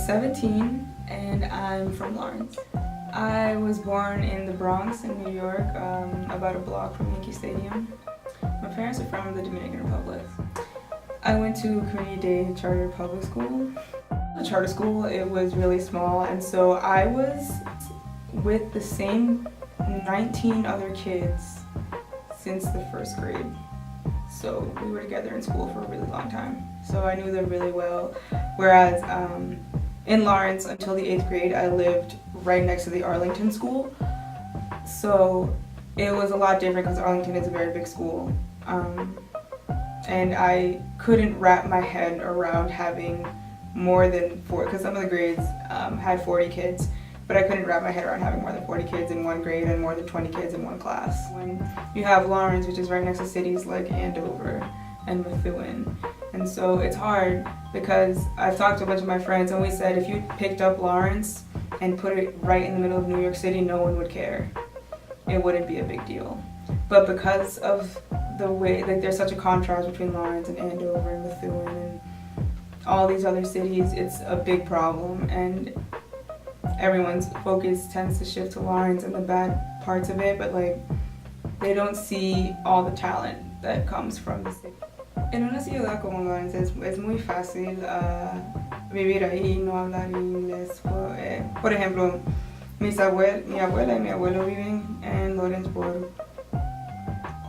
17 and I'm from Lawrence. I was born in the Bronx in New York, about a block from Yankee Stadium. My parents are from the Dominican Republic. I went to community day charter public school. The charter school, it was really small, and so I was with the same 19 other kids since the first grade. So we were together in school for a really long time. So I knew them really well. Whereas in Lawrence, until the 8th grade, I lived right next to the Arlington school. So it was a lot different because Arlington is a very big school. And I couldn't wrap my head around having more than 4, because some of the grades had 40 kids, but I couldn't wrap my head around having more than 40 kids in one grade and more than 20 kids in one class. When you have Lawrence, which is right next to cities like Andover and Methuen, and so it's hard because I've talked to a bunch of my friends and we said if you picked up Lawrence and put it right in the middle of New York City, no one would care. It wouldn't be a big deal. But because of the way, like, there's such a contrast between Lawrence and Andover and Methuen and all these other cities, it's a big problem, and everyone's focus tends to shift to Lawrence and the bad parts of it, but like they don't see all the talent that comes from the city. En una ciudad como Lawrence es muy fácil vivir ahí y no hablar inglés. Por ejemplo, mi abuela y mi abuelo viven en Lawrence por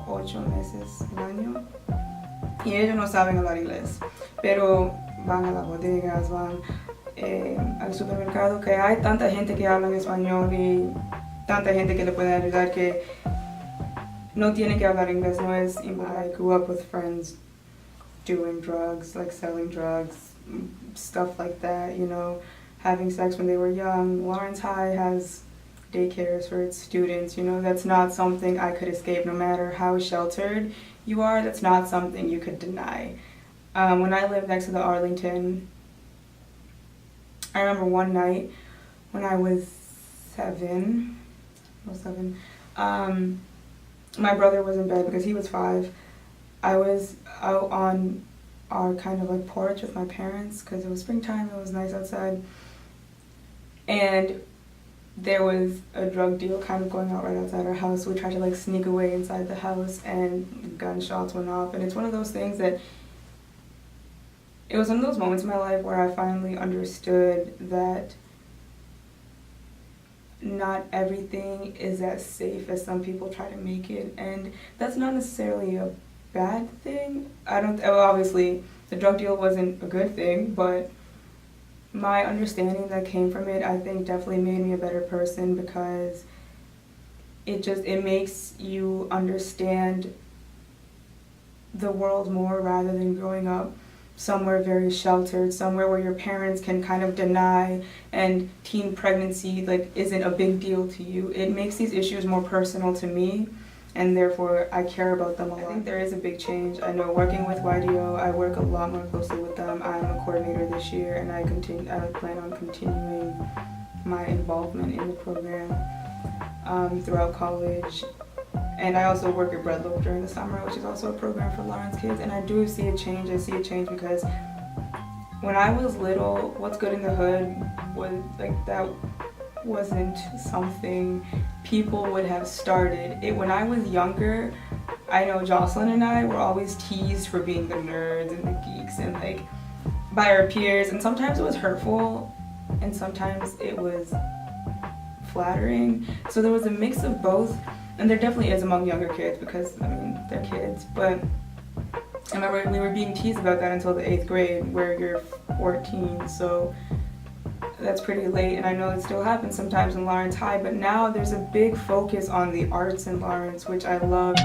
8 meses al año y ellos no saben hablar inglés, pero van a las bodegas, van al supermercado, que hay tanta gente que habla en español y tanta gente que le puede ayudar que no tienen que hablar inglés. No es. I grew up with friends doing drugs, like selling drugs, stuff like that, you know, having sex when they were young. Lawrence High has daycares for its students, you know, that's not something I could escape no matter how sheltered you are. That's not something you could deny. When I lived next to the Arlington, I remember one night when I was 7, my brother was in bed because he was 5. I was out on our kind of like porch with my parents because it was springtime, it was nice outside, and there was a drug deal kind of going out right outside our house. We tried to like sneak away inside the house and gunshots went off, and it's one of those things that it was one of those moments in my life where I finally understood that not everything is as safe as some people try to make it, and that's not necessarily a bad thing. Obviously the drug deal wasn't a good thing, but my understanding that came from it, I think, definitely made me a better person because it makes you understand the world more rather than growing up somewhere very sheltered, somewhere where your parents can kind of deny and teen pregnancy like isn't a big deal to you. It makes these issues more personal to me, and therefore I care about them a lot. I think there is a big change. I know working with YDO, I work a lot more closely with them. I'm a coordinator this year, and I plan on continuing my involvement in the program throughout college. And I also work at Breadloaf during the summer, which is also a program for Lawrence kids, and I do see a change. I see a change because when I was little, What's Good in the Hood was like, that wasn't something people would have started. When I was younger, I know Jocelyn and I were always teased for being the nerds and the geeks and like by our peers, and sometimes it was hurtful and sometimes it was flattering. So there was a mix of both. And there definitely is among younger kids because, I mean, they're kids, but I remember we were being teased about that until the 8th grade where you're 14, so that's pretty late, and I know it still happens sometimes in Lawrence High, but now there's a big focus on the arts in Lawrence, which I love.